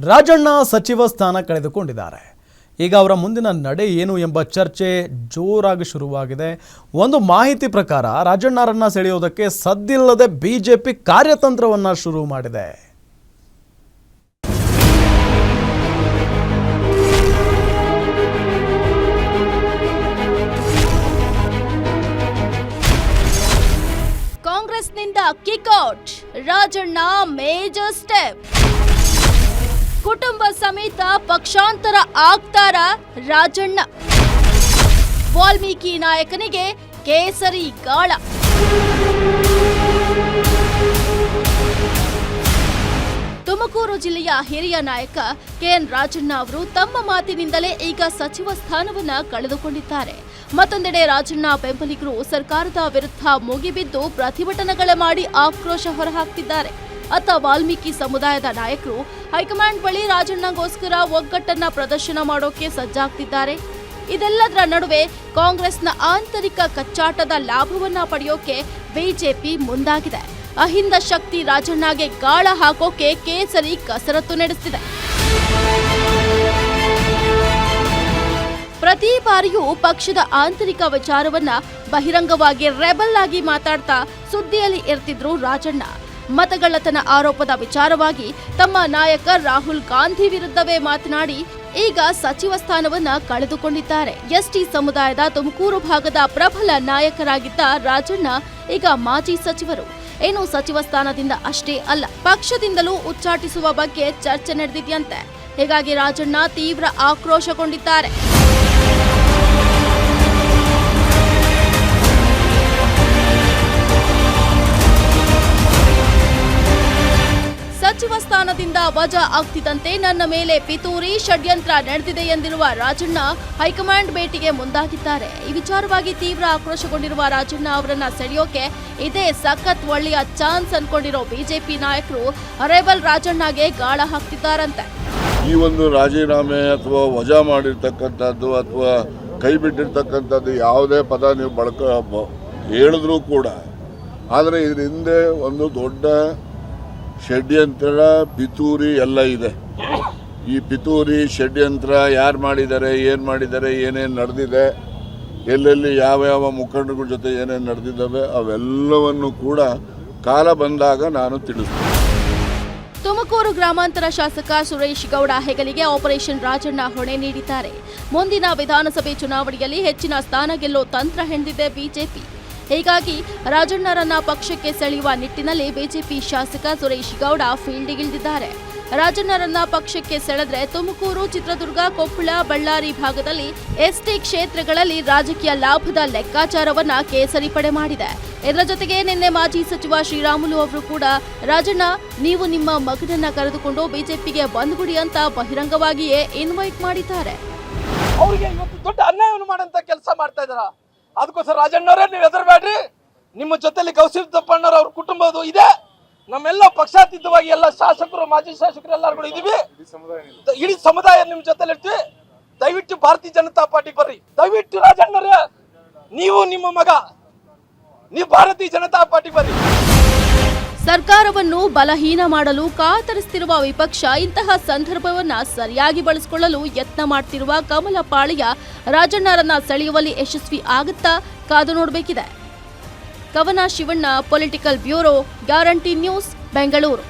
ರಾಜಣ್ಣ ಸಚಿವ ಸ್ಥಾನ ಕಳೆದುಕೊಂಡಿದ್ದಾರೆ. ಈಗ ಅವರ ಮುಂದಿನ ನಡೆ ಏನು ಎಂಬ ಚರ್ಚೆ ಜೋರಾಗಿ ಶುರುವಾಗಿದೆ. ಒಂದು ಮಾಹಿತಿ ಪ್ರಕಾರ ರಾಜಣ್ಣರನ್ನ ಸೆಳೆಯೋದಕ್ಕೆ ಸದ್ದಿಲ್ಲದೆ ಬಿಜೆಪಿ ಕಾರ್ಯತಂತ್ರವನ್ನ ಶುರು ಮಾಡಿದೆ. ಕಾಂಗ್ರೆಸ್ನಿಂದ ಕಿಕ್ಔಟ್, ರಾಜಣ್ಣ ಮೇಜರ್ ಸ್ಟೆಪ್. ಕುಟುಂಬ ಸಮೇತ ಪಕ್ಷಾಂತರ ಆಗ್ತಾರ ರಾಜಣ್ಣ. ವಾಲ್ಮೀಕಿ ನಾಯಕನಿಗೆ ಕೇಸರಿ ಗಾಳ. ತುಮಕೂರು ಜಿಲ್ಲೆಯ ಹಿರಿಯ ನಾಯಕ ಕೆಎನ್ ರಾಜಣ್ಣ ಅವರು ತಮ್ಮ ಮಾತಿನಿಂದಲೇ ಈಗ ಸಚಿವ ಸ್ಥಾನವನ್ನ ಕಳೆದುಕೊಂಡಿದ್ದಾರೆ. ಮತ್ತೊಂದೆಡೆ ರಾಜಣ್ಣ ಬೆಂಬಲಿಗರು ಸರ್ಕಾರದ ವಿರುದ್ಧ ಮುಗಿಬಿದ್ದು ಪ್ರತಿಭಟನೆಗಳ ಮಾಡಿ ಆಕ್ರೋಶ ಹೊರಹಾಕ್ತಿದ್ದಾರೆ. ಅತ್ತ ವಾಲ್ಮೀಕಿ ಸಮುದಾಯದ ನಾಯಕರು ಹೈಕಮಾಂಡ್ ಬಳಿ ರಾಜಣ್ಣಗೋಸ್ಕರ ಒಗ್ಗಟ್ಟನ್ನ ಪ್ರದರ್ಶನ ಮಾಡೋಕೆ ಸಜ್ಜಾಗ್ತಿದ್ದಾರೆ. ಇದೆಲ್ಲದರ ನಡುವೆ ಕಾಂಗ್ರೆಸ್ನ ಆಂತರಿಕ ಕಚ್ಚಾಟದ ಲಾಭವನ್ನ ಪಡೆಯೋಕೆ ಬಿಜೆಪಿ ಮುಂದಾಗಿದೆ. ಅಹಿಂದ ಶಕ್ತಿ ರಾಜಣ್ಣಗೆ ಗಾಳ ಹಾಕೋಕೆ ಕೇಸರಿ ಕಸರತ್ತು ನಡೆಸಿದೆ. ಪ್ರತಿ ಬಾರಿಯೂ ಪಕ್ಷದ ಆಂತರಿಕ ವಿಚಾರವನ್ನ ಬಹಿರಂಗವಾಗಿ ರೆಬಲ್ ಆಗಿ ಮಾತಾಡ್ತಾ ಸುದ್ದಿಯಲ್ಲಿ ಇರ್ತಿದ್ರು ರಾಜಣ್ಣ. ಮತಗಳ್ಳತನ ಆರೋಪದ ವಿಚಾರವಾಗಿ ತಮ್ಮ ನಾಯಕ ರಾಹುಲ್ ಗಾಂಧಿ ವಿರುದ್ಧವೇ ಮಾತನಾಡಿ ಈಗ ಸಚಿವ ಸ್ಥಾನವನ್ನ ಕಳೆದುಕೊಂಡಿದ್ದಾರೆ. ಎಸ್ಟಿ ಸಮುದಾಯದ ತುಮಕೂರು ಭಾಗದ ಪ್ರಬಲ ನಾಯಕರಾಗಿದ್ದ ರಾಜಣ್ಣ ಈಗ ಮಾಜಿ ಸಚಿವರು. ಏನು ಸಚಿವ ಸ್ಥಾನದಿಂದ ಅಷ್ಟೇ ಅಲ್ಲ, ಪಕ್ಷದಿಂದಲೂ ಉಚ್ಚಾಟಿಸುವ ಬಗ್ಗೆ ಚರ್ಚೆ ನಡೆದಿದೆಯಂತೆ. ಹೀಗಾಗಿ ರಾಜಣ್ಣ ತೀವ್ರ ಆಕ್ರೋಶಗೊಂಡಿದ್ದಾರೆ. ಸಚಿವ ಸ್ಥಾನದಿಂದ ವಜಾ ಆಗ್ತಿದ್ದಂತೆ ನನ್ನ ಮೇಲೆ ಪಿತೂರಿ ಷಡ್ಯಂತ್ರ ನಡೆದಿದೆ ಎಂದಿರುವ ರಾಜಣ್ಣ ಹೈಕಮಾಂಡ್ ಭೇಟಿಗೆ ಮುಂದಾಗಿದ್ದಾರೆ. ಈ ವಿಚಾರವಾಗಿ ತೀವ್ರ ಆಕ್ರೋಶಗೊಂಡಿರುವ ರಾಜಣ್ಣ ಅವರನ್ನ ಸೆಳೆಯೋಕೆ ಇದೇ ಸಖತ್ ಒಳ್ಳೆಯ ಚಾನ್ಸ್ ಅನ್ಕೊಂಡಿರೋ ಬಿಜೆಪಿ ನಾಯಕರು ರೆಬಲ್ ರಾಜಣ್ಣಗೆ ಗಾಳ ಹಾಕ್ತಿದ್ದಾರಂತೆ. ಈ ಒಂದು ರಾಜೀನಾಮೆ ಅಥವಾ ವಜಾ ಮಾಡಿರ್ತಕ್ಕಂಥದ್ದು ಅಥವಾ ಕೈ ಬಿಟ್ಟಿರ್ತಕ್ಕಂಥದ್ದು ಯಾವುದೇ ಪದ ನೀವು ಹೇಳಿದ್ರೂ ಕೂಡ, ಆದರೆ ಇದ್ರ ಹಿಂದೆ ಒಂದು ದೊಡ್ಡ ಷಡ್ಯಂತ್ರ ಪಿತೂರಿ ಎಲ್ಲ ಇದೆ. ಈ ಪಿತೂರಿ ಷಡ್ಯಂತ್ರ ಯಾರು ಮಾಡಿದ್ದಾರೆ, ಏನು ಮಾಡಿದ್ದಾರೆ, ಏನೇನು ನಡೆದಿದೆ, ಎಲ್ಲೆಲ್ಲಿ ಯಾವ ಮುಖಂಡಗಳ ಜೊತೆ ಏನೇನು ನಡೆದಿದ್ದಾವೆ ಅವೆಲ್ಲವನ್ನು ಕೂಡ ಕಾಲ ಬಂದಾಗ ನಾನು ತಿಳಿಸ್ತೀನಿ. ತುಮಕೂರು ಗ್ರಾಮಾಂತರ ಶಾಸಕ ಸುರೇಶ್ ಗೌಡ ಹೆಗಲಿಗೆ ಆಪರೇಷನ್ ರಾಜಣ್ಣ ಹೊಣೆ ನೀಡಿದ್ದಾರೆ. ಮುಂದಿನ ವಿಧಾನಸಭೆ ಚುನಾವಣೆಯಲ್ಲಿ ಹೆಚ್ಚಿನ ಸ್ಥಾನ ಗೆಲ್ಲೋ ತಂತ್ರ ಹೆಣೆದಿದೆ ಬಿಜೆಪಿ. ಹೀಗಾಗಿ ರಾಜಣ್ಣರನ್ನ ಪಕ್ಷಕ್ಕೆ ಸೆಳೆಯುವ ನಿಟ್ಟಿನಲ್ಲಿ ಬಿಜೆಪಿ ಶಾಸಕ ಸುರೇಶ್ ಗೌಡ ಫೀಲ್ಡಿಗಿಳಿದಿದ್ದಾರೆ. ರಾಜಣ್ಣರನ್ನ ಪಕ್ಷಕ್ಕೆ ಸೆಳೆದ್ರೆ ತುಮಕೂರು, ಚಿತ್ರದುರ್ಗ, ಕೊಪ್ಪಳ, ಬಳ್ಳಾರಿ ಭಾಗದಲ್ಲಿ ಎಸ್ಟಿ ಕ್ಷೇತ್ರಗಳಲ್ಲಿ ರಾಜಕೀಯ ಲಾಭದ ಲೆಕ್ಕಾಚಾರವನ್ನ ಕೇಸರಿ ಪಡೆ ಮಾಡಿದೆ. ಇದರ ಜೊತೆಗೆ ನಿನ್ನೆ ಮಾಜಿ ಸಚಿವ ಶ್ರೀರಾಮುಲು ಅವರು ಕೂಡ ರಾಜಣ್ಣ, ನೀವು ನಿಮ್ಮ ಮಗನನ್ನ ಕರೆದುಕೊಂಡು ಬಿಜೆಪಿಗೆ ಬಂದ್ಬಿಡಿ ಅಂತ ಬಹಿರಂಗವಾಗಿಯೇ ಇನ್ವೈಟ್ ಮಾಡಿದ್ದಾರೆ. ಅವರಿಗೆ ಇವತ್ತು ದೊಡ್ಡ ಅನ್ಯಾಯವನ್ನು ಮಾಡಂತ ಕೆಲಸ ಮಾಡ್ತಾ ಇದಾರ. ಅದಕ್ಕೋಸ್ಕರ ರಾಜಣ್ಣವರೇ ನೀವು ಹೆದರಬೇಡ್ರಿ, ನಿಮ್ಮ ಜೊತೆಲಿ ಕೌಶಿಕಪ್ಪಣ್ಣವ್ರ ಅವ್ರ ಕುಟುಂಬದ್ದು ಇದೆ, ನಮ್ಮೆಲ್ಲ ಪಕ್ಷಾತೀತವಾಗಿ ಎಲ್ಲ ಶಾಸಕರು, ಮಾಜಿ ಶಾಸಕರು ಎಲ್ಲರೂ ಇದೀವಿ, ಇಡೀ ಸಮುದಾಯ ನಿಮ್ಮ ಜೊತೆಲಿ ಇರ್ತೀವಿ. ದಯವಿಟ್ಟು ಭಾರತೀಯ ಜನತಾ ಪಾರ್ಟಿ ಬರ್ರಿ. ದಯವಿಟ್ಟು ರಾಜಣ್ಣರೇ, ನೀವು ನಿಮ್ಮ ಮಗ, ನೀವು ಭಾರತೀಯ ಜನತಾ ಪಾರ್ಟಿ ಬರ್ರಿ. ಸರ್ಕಾರವನ್ನು ಬಲಹೀನ ಮಾಡಲು ಕಾತರಿಸುತ್ತಿರುವ ವಿಪಕ್ಷ ಇಂತಹ ಸಂದರ್ಭವನ್ನ ಸರಿಯಾಗಿ ಬಳಸಿಕೊಳ್ಳಲು ಯತ್ನ ಮಾಡ್ತಿರುವ ಕಮಲ ಪಾಳೆಯ ರಾಜಣ್ಣರನ್ನ ಸೆಳೆಯುವಲ್ಲಿ ಯಶಸ್ವಿ ಆಗುತ್ತಾ ಕಾದು ನೋಡಬೇಕಿದೆ. ಕವನ Shivanna, political bureau, guarantee news, Bengaluru.